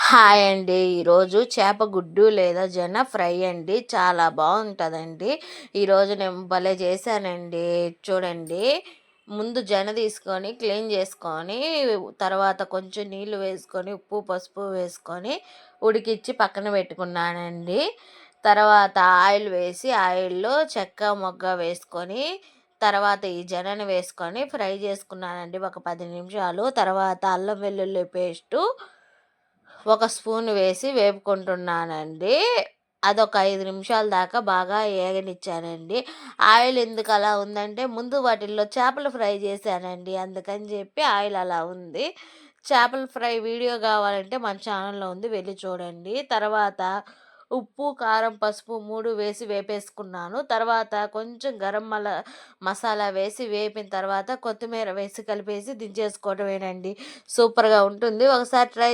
Hi అండి. ఈరోజు చేప గుడ్డు లేదా జన ఫ్రై అండి. చాలా బాగుంటుందండి. ఈరోజు నేను భలే చేశానండి. చూడండి, ముందు జన తీసుకొని క్లీన్ చేసుకొని, తర్వాత కొంచెం నీళ్ళు వేసుకొని, ఉప్పు పసుపు వేసుకొని ఉడికిచ్చి పక్కన పెట్టుకున్నానండి. తర్వాత ఆయిల్ వేసి, ఆయిల్లో చెక్క మొగ్గ వేసుకొని, తర్వాత ఈ జనని వేసుకొని ఫ్రై చేసుకున్నానండి ఒక 10 నిమిషాలు. తర్వాత అల్లం వెల్లుల్లి పేస్టు ఒక స్పూన్ వేసి వేపుకుంటున్నానండి. అదొక 5 నిమిషాల దాకా బాగా ఏగనిచ్చానండి. ఆయిల్ ఎందుకు అలా ఉందంటే, ముందు వాటిల్లో చేపలు ఫ్రై చేశానండి. అందుకని చెప్పి ఆయిల్ అలా ఉంది. చేపల ఫ్రై వీడియో కావాలంటే మన ఛానల్‌లో ఉంది, వెళ్లి చూడండి. తర్వాత ఉప్పు, కారం, పసుపు 3 వేసి వేపేసుకున్నాను. తర్వాత కొంచెం మసాలా వేసి వేపిన తర్వాత కొత్తిమీర వేసి కలిపేసి దించేసుకోవడమేనండి. సూపర్‌గా ఉంటుంది. ఒకసారి ట్రై